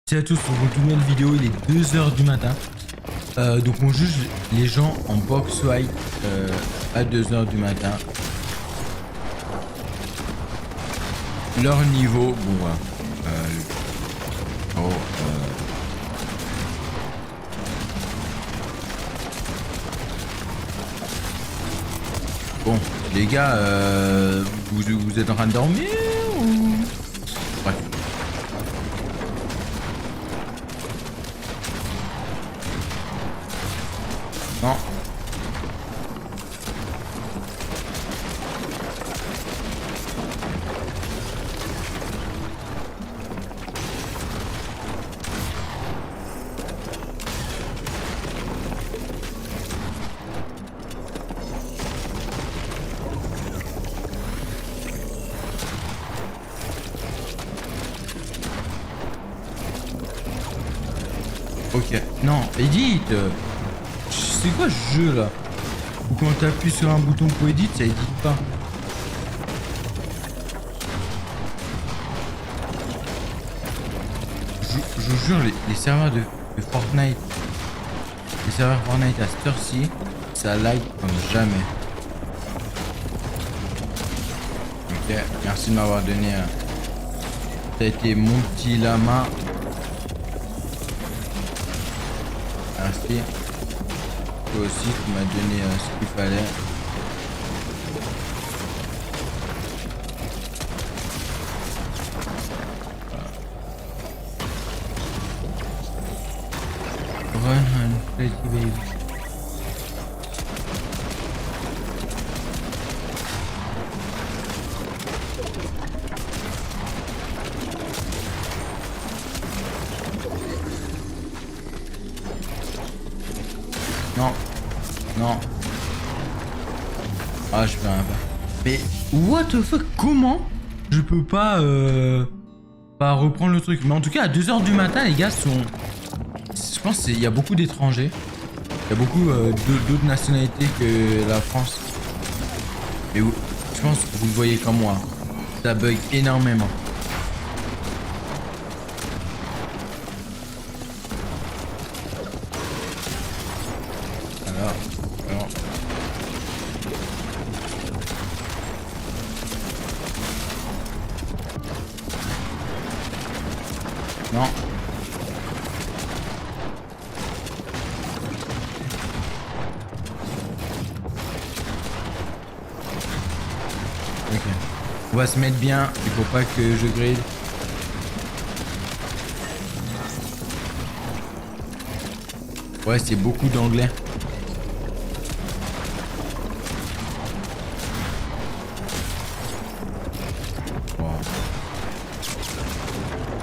Salut à tous pour une toute nouvelle vidéo, il est 2 h du matin. Donc on juge les gens en box fight à 2 h du matin. Leur niveau, bon voilà. Bon, les gars, vous êtes en train de dormir ou... Bref. Non. Ok. Non, Edit. C'est quoi ce jeu là? Ou quand t'appuies sur un bouton pour edit, ça édite pas. Je vous jure, les serveurs de Fortnite, les serveurs Fortnite à cette heure-ci, ça lag comme jamais. Ok, merci de m'avoir donné. Ça a été mon petit lama. Merci. Toi aussi, tu m'as donné ce qu'il fallait. Run, run, crazy baby. Non. Non. Ah, je fais un pas. Mais, what the fuck, comment je peux pas reprendre le truc? Mais en tout cas, à 2 h du matin, les gars sont... Je pense qu'il y a beaucoup d'étrangers. Il y a beaucoup d'autres nationalités que la France. Mais je pense que vous le voyez comme moi. Ça bug énormément. Alors. Non. Ok. On va se mettre bien. Il faut pas que je grille. Ouais, c'est beaucoup d'anglais. Wow.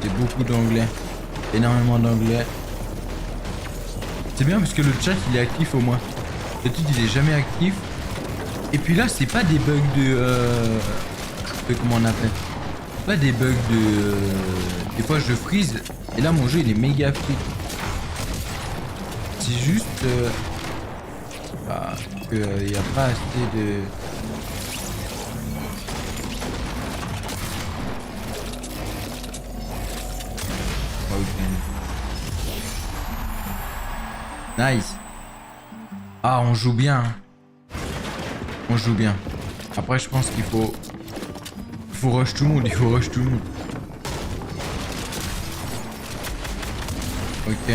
C'est beaucoup d'anglais. Énormément d'anglais. C'est bien parce que le chat il est actif au moins. Le titre il est jamais actif. Et puis là c'est pas des bugs de comment on appelle. Pas des bugs de. Des fois je freeze. Et là mon jeu il est méga fluide. C'est juste qu'il n'y a pas assez de... Nice. Ah, on joue bien. On joue bien. Après, je pense qu'il faut... Il faut rush tout le monde. Il faut rush tout le monde. Ok.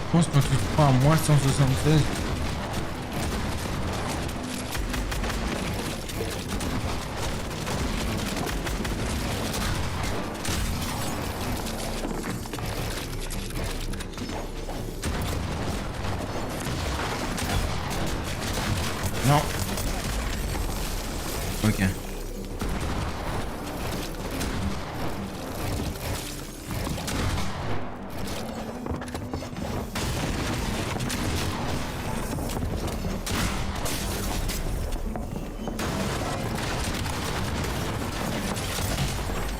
Je pense que quand tu te prends à moins 176... Non. Ok.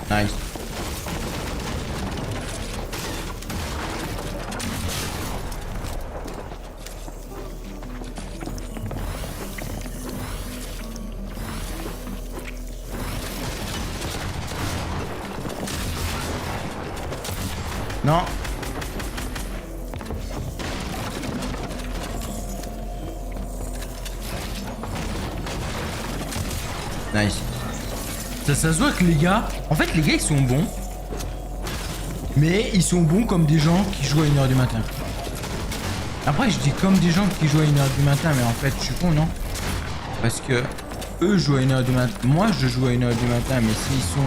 Nice. Non. Nice. Ça se voit que les gars... En fait, les gars, ils sont bons. Mais ils sont bons comme des gens qui jouent à 1h du matin. Après, je dis comme des gens qui jouent à 1h du matin, mais en fait, je suis con, non? Parce que eux jouent à 1h du matin. Moi, je joue à 1h du matin, mais s'ils sont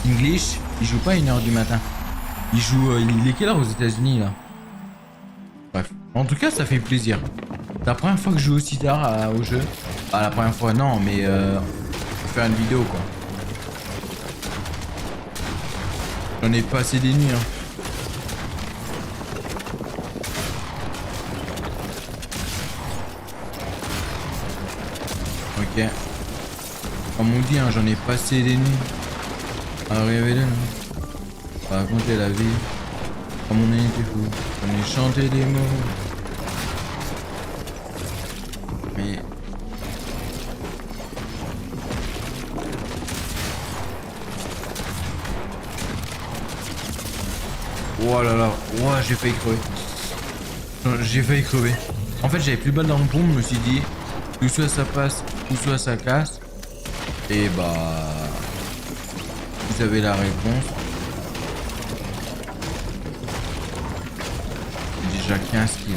English, ils jouent pas à 1h du matin. Ils jouent... il est quelle heure aux États-Unis là? Bref. En tout cas, ça fait plaisir. C'est la première fois que je joue aussi tard au jeu. Ah, la première fois, non, mais pour faire une vidéo, quoi. J'en ai passé des nuits, hein. Ok. Comme on dit, hein, j'en ai passé des nuits. À rêver de nous. À raconter la vie. Comme on était fou. On a chanté des mots. Mais... Oh là là. Oh, j'ai failli crever. J'ai failli crever. En fait, j'avais plus de balles dans mon pompe. Je me suis dit, ou soit ça passe, ou soit ça casse. Et bah... Vous avez la réponse. Déjà 15 kills.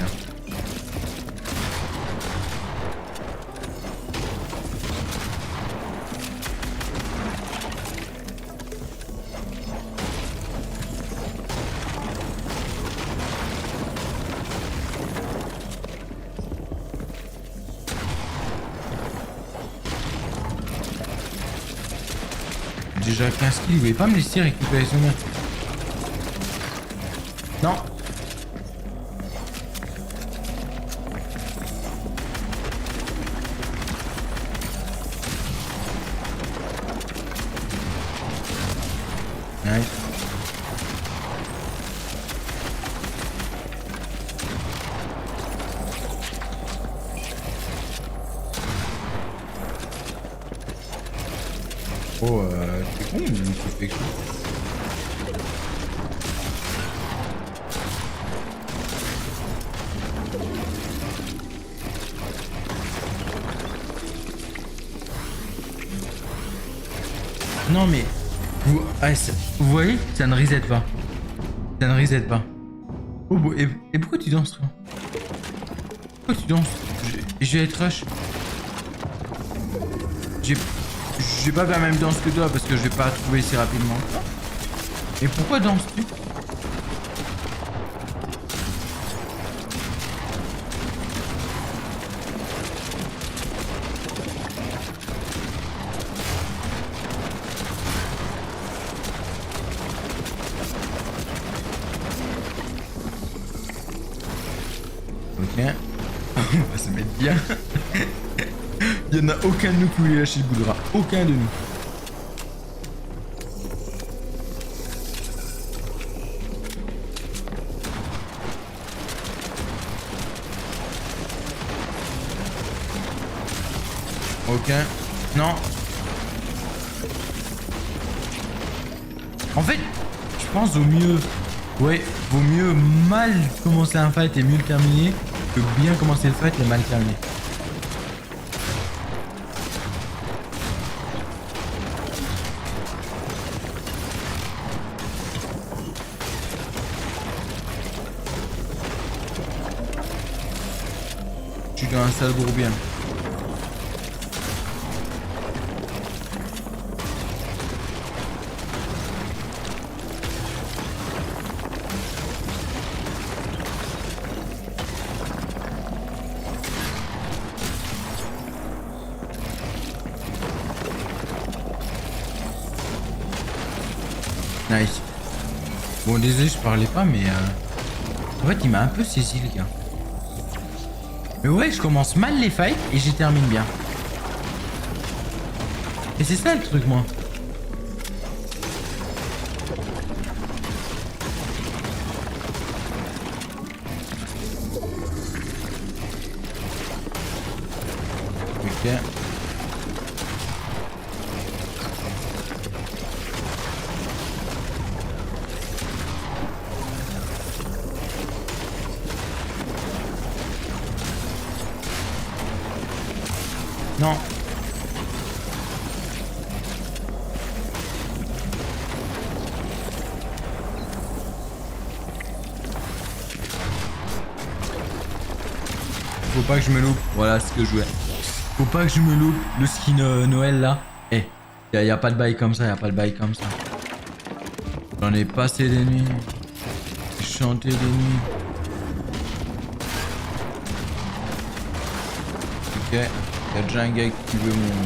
Déjà 15 kills, vous pouvez pas me laisser récupérer son mien. Non. Nice. Oh, c'est con, il me fait quelque chose. Non mais... Vous, vous voyez, ça ne reset pas. Ça ne reset pas. Oh, et pourquoi tu danses, toi? Pourquoi tu danses? Je vais être rush. Je vais pas faire la même danse que toi parce que je vais pas trouver si rapidement. Et pourquoi danses-tu? Ok. On va se mettre bien. Il n'y en a aucun de nous qui voulait lâcher le bout de rat. Aucun de nous. Ok. Non. En fait, je pense au mieux... Ouais, vaut mieux mal commencer un fight et mieux le terminer que bien commencer le fight et mal terminer. Je suis dans un sale bourbier. Nice. Bon, désolé, je parlais pas, mais en fait, il m'a un peu saisi, les gars. Mais ouais, je commence mal les fights et j'y termine bien. Et c'est ça le truc, moi. Ok. pas que je me loupe. Voilà ce que je voulais. Faut pas que je me loupe le skin Noël là. Eh, y a pas de bail comme ça, y a pas de bail comme ça. J'en ai passé des nuits. J'ai chanté des nuits. Ok, y a déjà un gars qui veut mon...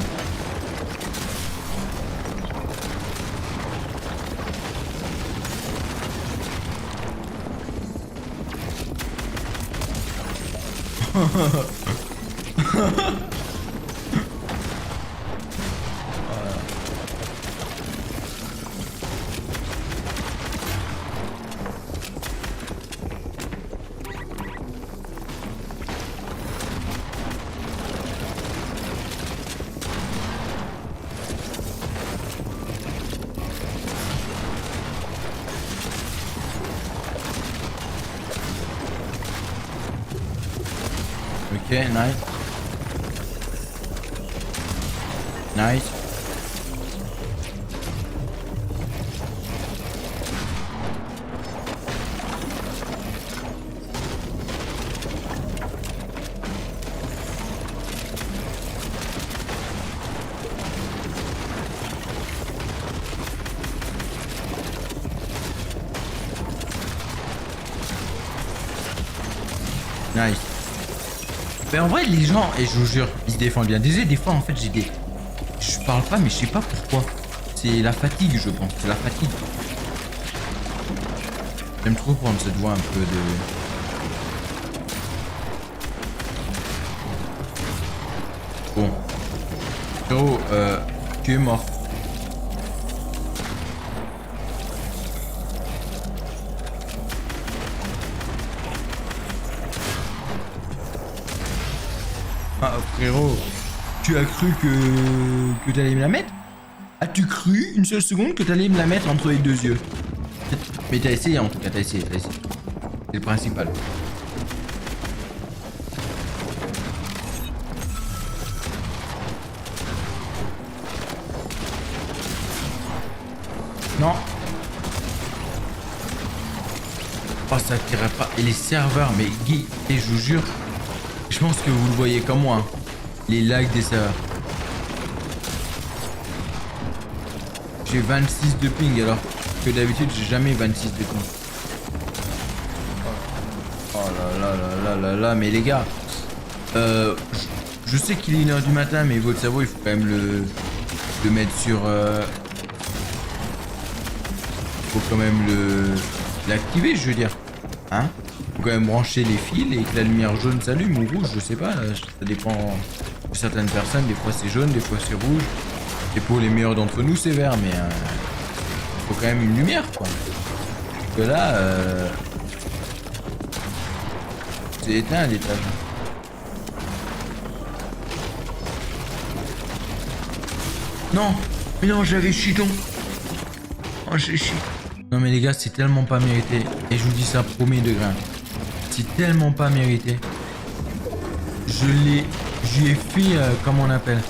Ok, nice. Nice. Nice. Mais en vrai, les gens, et je vous jure, ils se défendent bien. Désolé, des fois, en fait, j'ai des... Je parle pas, mais je sais pas pourquoi. C'est la fatigue, je pense. C'est la fatigue. J'aime trop prendre cette voix un peu de... Bon. Frérot, tu es mort. Ah, frérot, tu as cru que t'allais me la mettre? As-tu cru une seule seconde que t'allais me la mettre entre les deux yeux? Mais t'as essayé en tout cas, t'as essayé. C'est le principal. Non. Oh, ça tirait pas. Et les serveurs, mais Guy, et je vous jure, je pense que vous le voyez comme moi. Hein. Les lags des serveurs. J'ai 26 de ping alors que d'habitude j'ai jamais 26 de ping. Oh là là, mais les gars, je sais qu'il est 1h du matin, mais votre cerveau il faut quand même le mettre sur... faut quand même l'activer, je veux dire. Hein? Faut quand même brancher les fils et que la lumière jaune s'allume ou rouge, je sais pas, ça dépend de certaines personnes, des fois c'est jaune, des fois c'est rouge. Et pour les meilleurs d'entre nous, c'est vert, mais faut quand même une lumière, quoi. Parce que là, c'est éteint à l'étage. Non, mais non, j'avais chiton. Oh, j'ai chi. Non, mais les gars, c'est tellement pas mérité. Et je vous dis ça premier degré. C'est tellement pas mérité. Je lui ai fait, comment on appelle?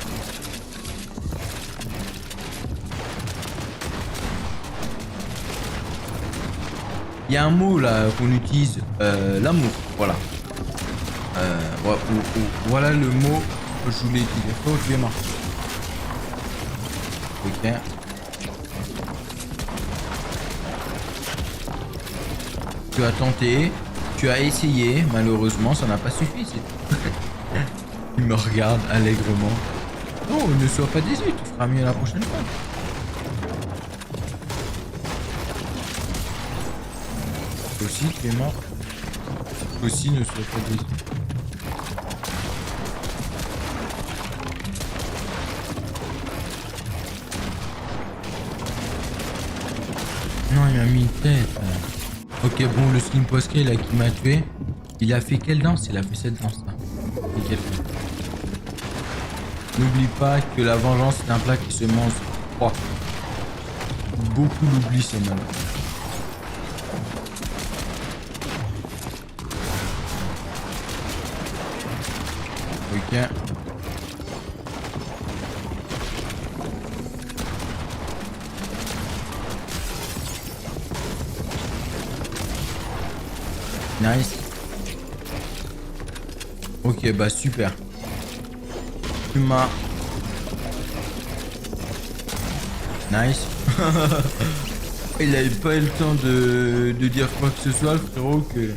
Il y a un mot là qu'on utilise, l'amour, voilà. Voilà le mot que je voulais utiliser. Oh, je vais marcher. Ok. Tu as tenté, tu as essayé, malheureusement ça n'a pas suffi. Il me regarde allègrement. Oh, ne sois pas déçu, tu feras mieux la prochaine fois. Aussi, tu es mort. Aussi, ne sois pas déçu. Non, il m'a mis une tête. Ok, bon, le skin posquet là qui m'a tué, il a fait quelle danse? Il a fait cette danse là. Nickel. N'oublie pas que la vengeance est un plat qui se mange froid. Beaucoup l'oublient, c'est mal. Ok. Nice. Ok, bah super. Tu m'as... Nice. Il avait pas eu le temps de dire quoi que ce soit, le frérot, que...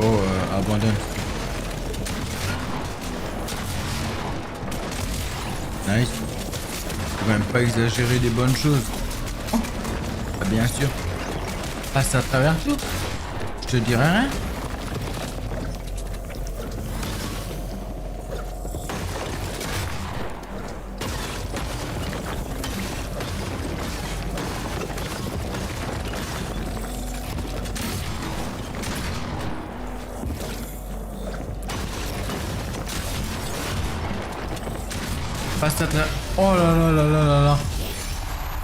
Oh, abandonne. Nice. Faut quand même pas exagérer des bonnes choses. Oh. Ah, bien sûr. Passe à travers tout. Je te dirai rien. Passe à travers... Oh là là là là là là.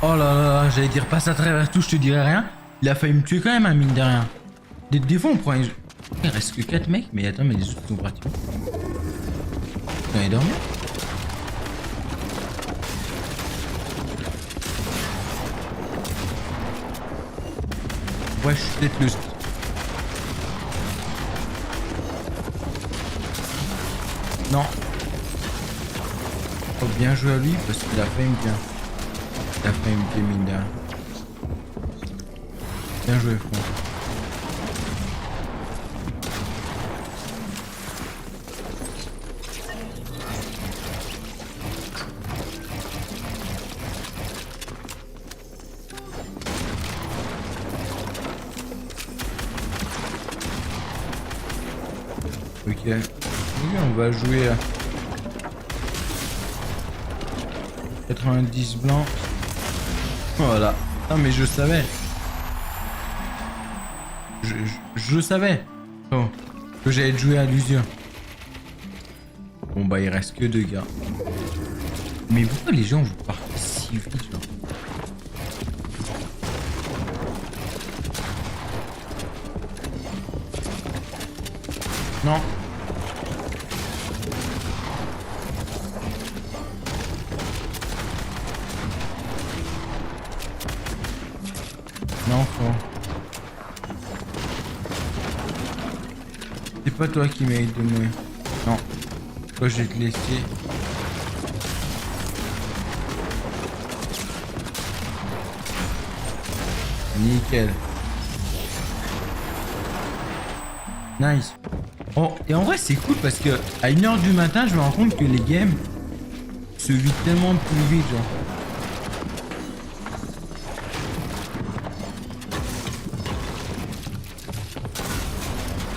Oh là là là, j'allais dire passe à travers tout, je te dirais rien. Il a failli me tuer quand même, mine de rien. Des fois, on prend... Il reste que 4 mecs, mais attends, mais les autres sont partis. Putain, il est dormi. Ouais, je suis peut-être le... Non. Faut bien jouer à lui, parce qu'il a failli me tuer. Il a failli me tuer, mine de rien. Bien joué, frère. Ok. Oui, on va jouer à 90 blancs. Voilà. Non mais je savais. Je savais. Oh. Que j'allais jouer à l'usure. Bon bah il reste que 2 gars. Mais pourquoi les gens vous partent si vite genre? Non. Non, frère. C'est pas toi qui mérite de mourir. Non. Toi, je vais te laisser. Nickel. Nice. Oh, et en vrai, c'est cool parce que à 1h du matin, je me rends compte que les games se vident tellement plus vite, genre.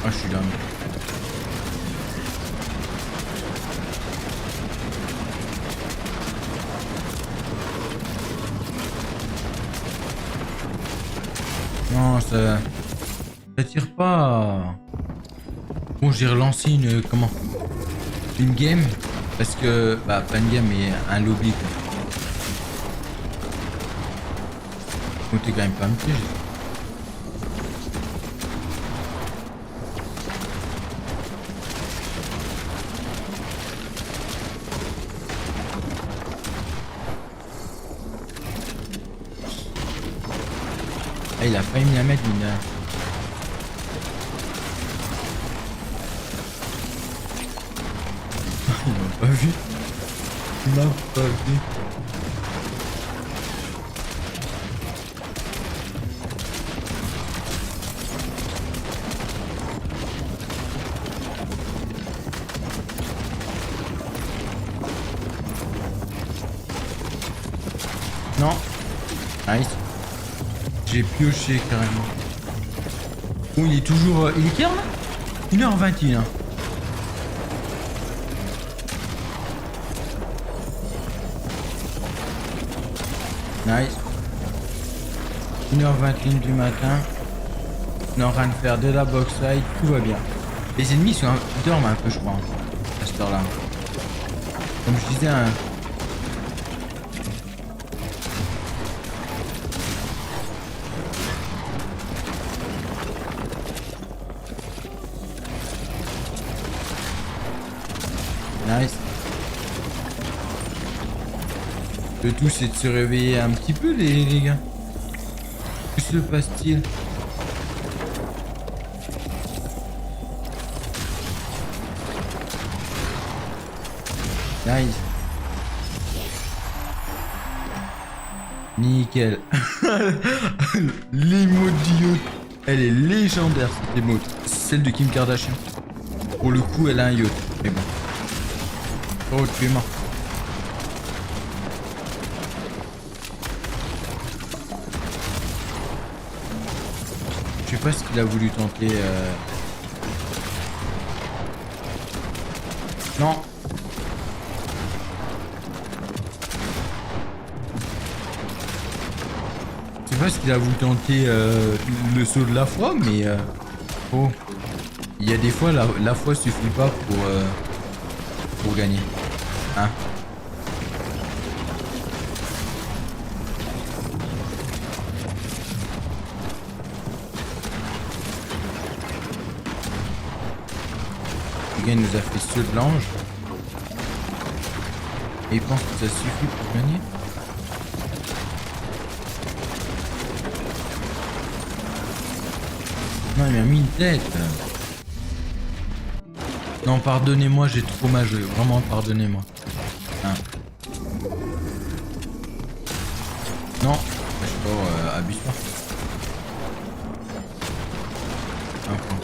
Ah, je suis là. Non, ça tire pas. Bon, j'ai relancé une... Comment? Une game. Parce que... Bah, pas une game, mais un lobby, quoi. Donc, t'es quand même pas un piège. Ah, il a failli me la mettre, mine de rien. Il m'a pas vu. Il m'a pas vu. Non. Nice. J'ai pioché carrément. Bon, il est toujours... il est quelle heure là? 1h21. Nice. 1h21 du matin. On est en train de faire de la box fight. Tout va bien. Les ennemis sont ils dorment un peu, je crois, à cette heure-là. Comme je disais, un... Le tout, c'est de se réveiller un petit peu, les gars. Que se passe-t-il? Nice. Nickel. L'émote d'yacht. Elle est légendaire, cette émote. C'est celle de Kim Kardashian. Pour le coup, elle a un yacht. Mais bon. Oh, tu es mort. Je sais pas ce qu'il a voulu tenter. Non. Je sais pas ce qu'il a voulu tenter le saut de la foi, mais oh, il y a des fois la foi suffit pas pour gagner. Hein? Le gars nous a fait saut de l'ange. Et il pense que ça suffit pour gagner. Non, il m'a mis une tête. Non, pardonnez-moi, j'ai trop mal joué. Vraiment, pardonnez-moi. Hein. Non, je sais pas, abuse pas. Un point.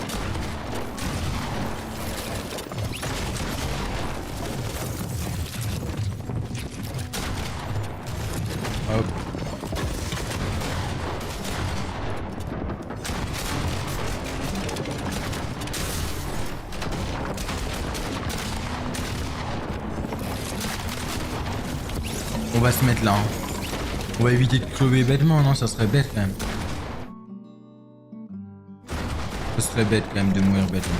Hop. On va se mettre là. Hein. On va éviter de crever bêtement, non? Ça serait bête quand même. Ça serait bête quand même de mourir bêtement.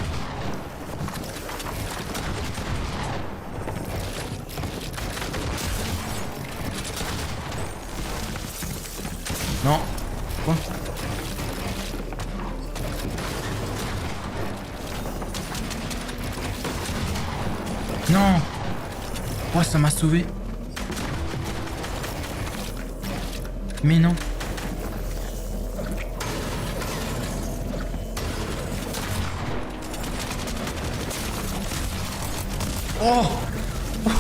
Non. Quoi? Non. Oh, ça m'a sauvé. Mais non. Oh.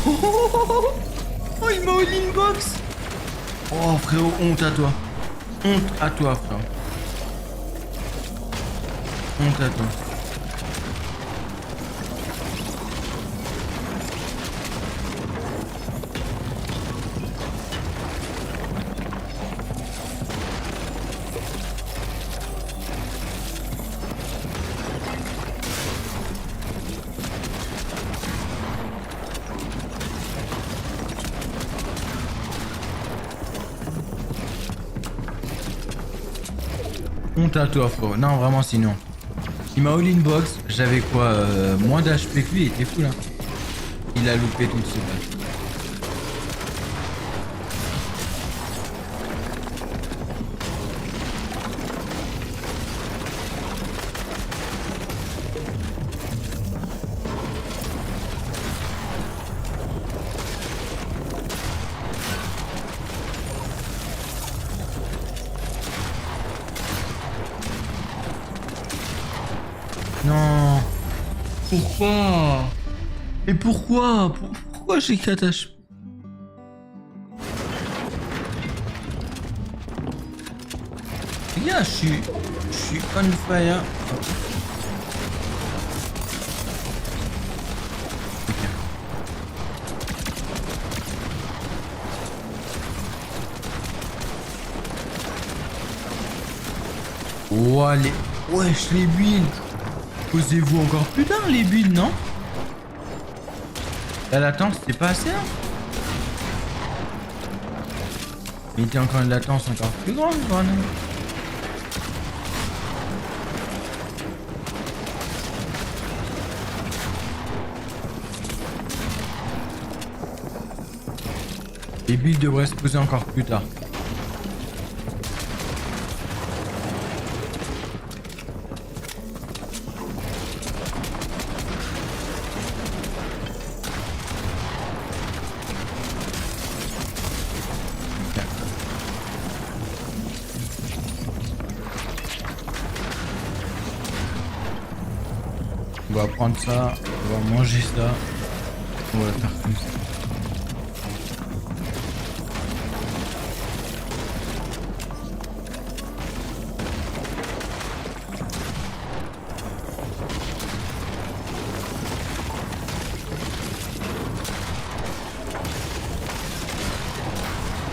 Oh, il m'a all box. Oh frérot, honte à toi. Honte à toi, frère. Honte à toi. Honte à toi, frérot. Non, vraiment, sinon. Il m'a all box. J'avais quoi moins d'HP que lui, il était fou là. Il a loupé tout de suite. Non. Pourquoi? Et pourquoi? Pourquoi j'ai 4 HP? Les gars, je suis on fire. Oh, les... Wesh, les builds. Posez-vous encore plus tard, les builds, non? La latence, c'était pas assez, hein? Il était encore une latence encore plus grande, quand même. Les builds devraient se poser encore plus tard. On va prendre ça, on va manger ça. On va faire comme ça.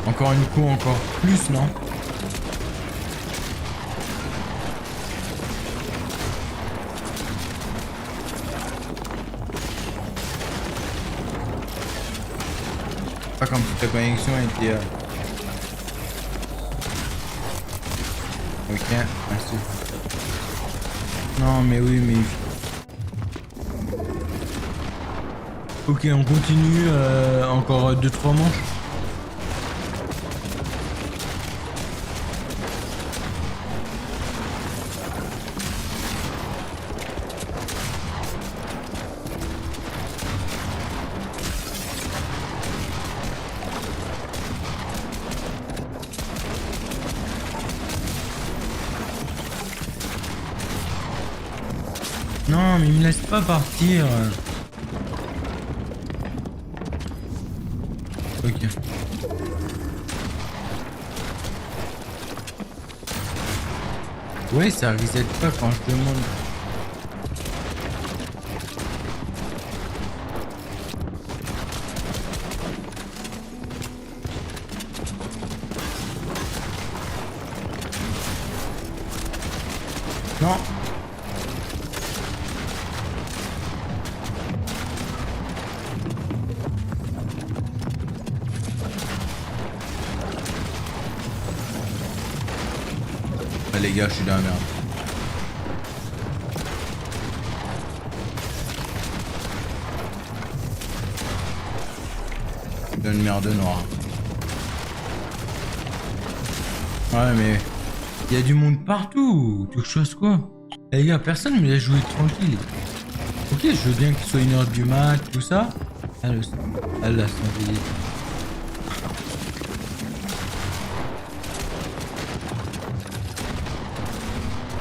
Encore une coup, encore plus, non? Pas comme si ta connexion était... Ok, merci. Non mais oui, mais... Ok, on continue, encore 2-3 manches. Non, mais il me laisse pas partir. Ok. Ouais, ça reset pas quand je demande. Non. Ah, les gars, je suis dans la merde. Dans une merde noire. Ouais, mais il y a du monde partout. Tu veux que je fasse quoi? Les gars, personne me laisse jouer tranquille. Ok, je veux bien qu'il soit 1h du mat, tout ça. Ah, là, c'est un.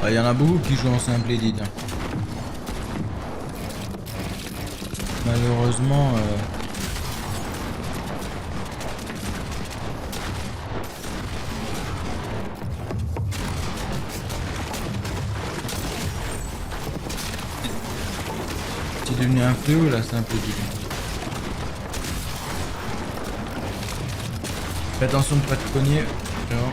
Il y en a beaucoup qui jouent en simple edit. Hein. Malheureusement... c'est devenu un fléau là, simple edit. Fais attention de pas te cogner. Genre.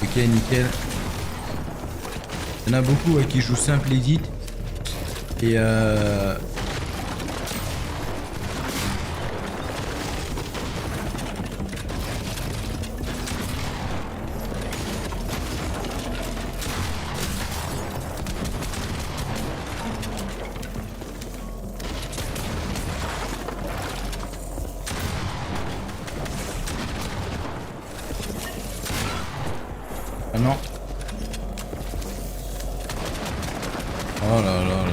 Ok, nickel. Il y en a beaucoup qui jouent simple edit. Et ah non. Oh là là là là.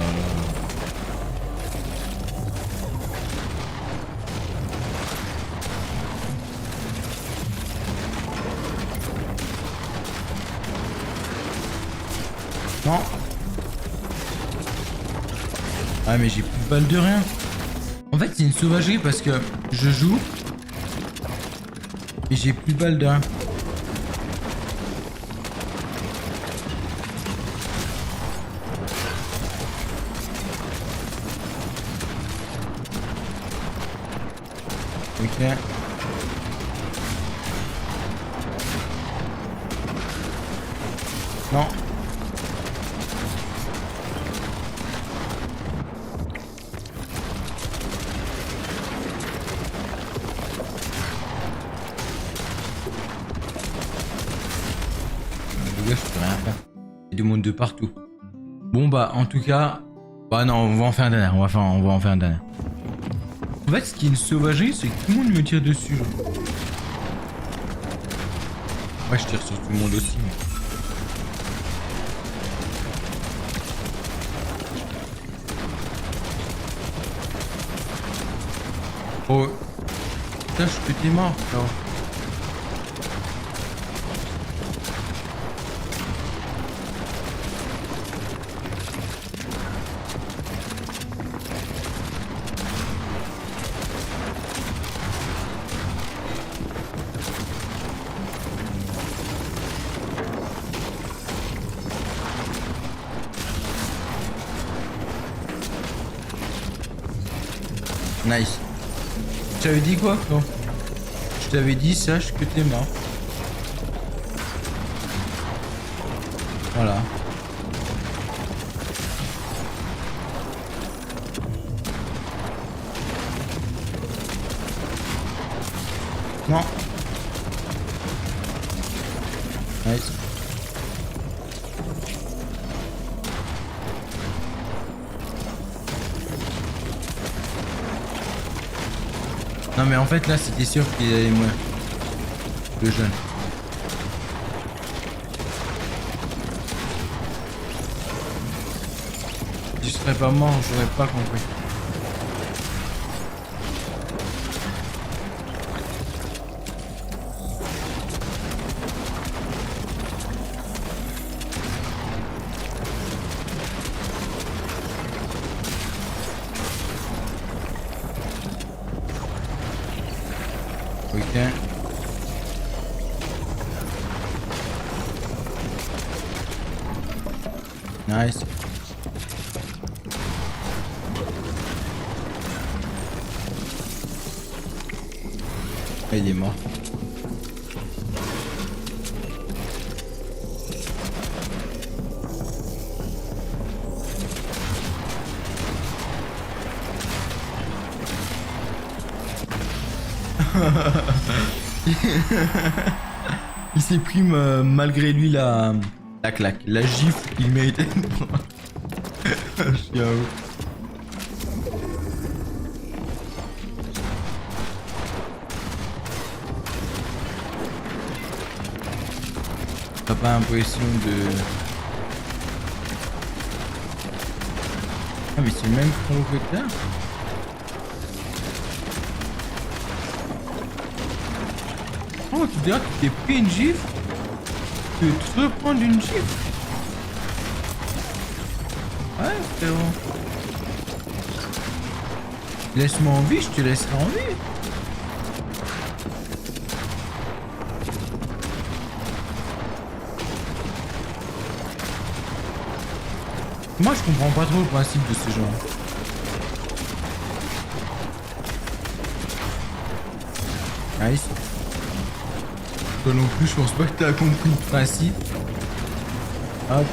Non. Ah mais j'ai plus de balles de rien. En fait c'est une sauvagerie parce que je joue et j'ai plus de balles de rien. Ok. Non. Les gars, je peux rien faire. Il y a du monde de partout. Bon bah en tout cas. Bah non, on va en faire un dernier. On va en faire un dernier. En fait, ce qui est une sauvagerie, c'est que tout le monde me tire dessus. Ouais, je tire sur tout le monde aussi. Mais... Oh. Sache que t'es mort, frérot. Nice. Je t'avais dit quoi, frérot? Je t'avais dit, sache que t'es mort. Voilà. Non. Nice. Non mais en fait là c'était sûr qu'il allait mourir. Le jeune. Si je serais pas mort, j'aurais pas compris. Ok. Nice. Il est mort. Il s'est pris malgré lui la claque, la gifle qu'il méritait. Chiao. T'as pas l'impression de... Ah mais c'est le même provocateur. Oh, tu dirais que tu t'es pris une gifle, tu veux te reprendre une gifle. Ouais, frérot. Laisse-moi en vie, je te laisserai en vie. Moi, je comprends pas trop le principe de ce genre. Nice. Toi non plus, je pense pas que t'as compris le principe. Hop.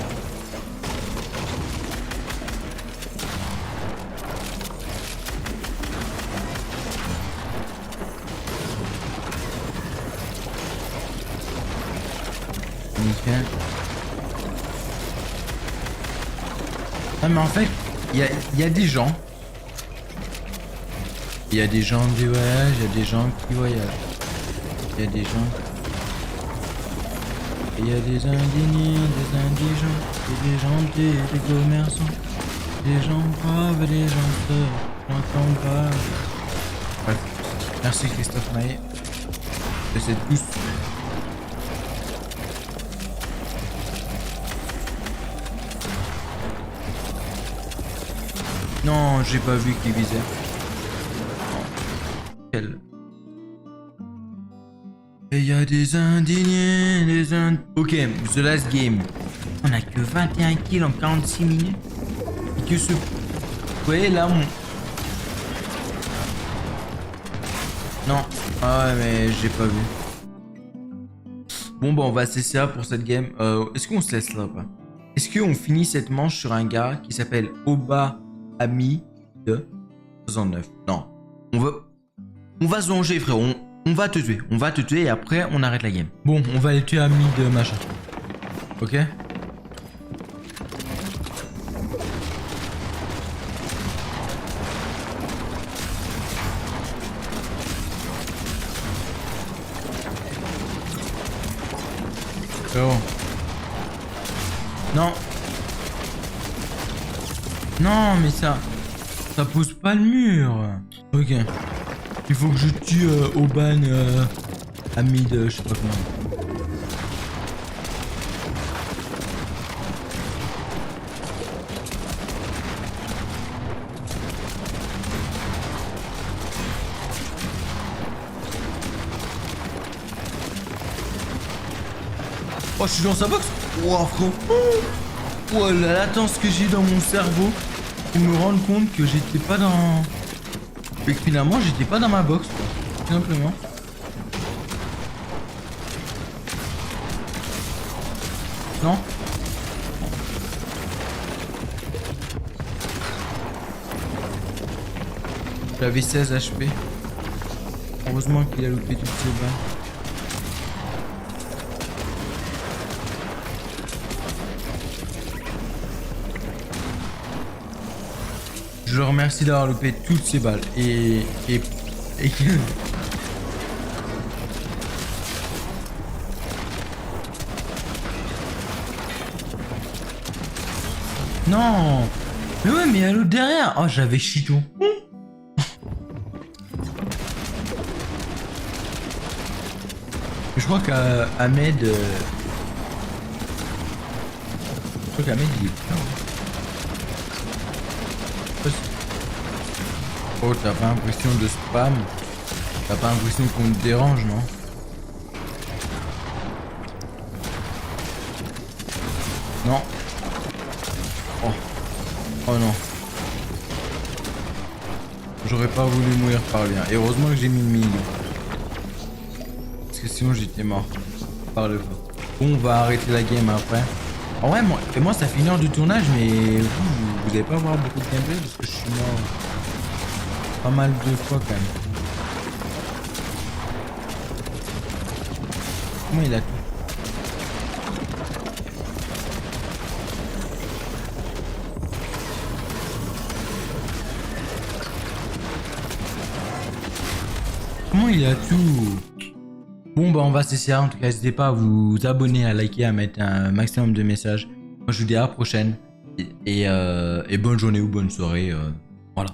Nickel. Ah mais en fait, il y a des gens. Il y a des gens qui voyagent, il y a des gens qui voyagent. Il y a des gens... Il y a des indignés, des indigents, et des gentils, des commerçants, des gens braves et des gens seuls, j'entends pas. Bref, merci Christophe Maé. De cette pousse. Non, j'ai pas vu qu'il visait. Quel... Et y a des indignés, des Ok, the last game. On a que 21 kills en 46 minutes. Et que ce... Vous voyez là, mon... Non. Ah ouais, mais j'ai pas vu. Bon, bah on va cesser là pour cette game. Est-ce qu'on se laisse là ou pas? Est-ce qu'on finit cette manche sur un gars qui s'appelle Oba Ami de 69? Non. On va se venger, frérot. On va te tuer et après on arrête la game. Bon, on va aller tuer Ami de machin. Ok? Oh. Non. Non, mais ça pousse pas le mur. Ok. Il faut que je tue Oban Hamid, je sais pas comment. Oh, je suis dans sa box. Wow, frérot. Oh, la latence que j'ai dans mon cerveau pour me rendre compte que j'étais pas dans... Et que finalement, j'étais pas dans ma box, quoi. Tout simplement. Non? J'avais 16 HP. Heureusement qu'il a loupé toutes ses balles. Je le remercie d'avoir loupé toutes ces balles. Et non. Mais ouais, mais il y a l'autre derrière. Oh, j'avais Chito. Je crois qu'Ahmed... Je crois qu'Ahmed, il est plein. Oh, t'as pas l'impression de spam? T'as pas l'impression qu'on te dérange, non? Non. Oh. Oh non. J'aurais pas voulu mourir par bien. Et heureusement que j'ai mis une mine. Parce que sinon j'étais mort. Par le feu. Bon, on va arrêter la game après. En vrai, moi ça fait 1 heure de tournage, mais vous allez pas voir beaucoup de gameplay parce que je suis mort pas mal de fois quand même. Comment il a tout? Comment il a tout? Bon bah on va s'essayer, en tout cas n'hésitez pas à vous abonner, à liker, à mettre un maximum de messages. Moi je vous dis à la prochaine et bonne journée ou bonne soirée.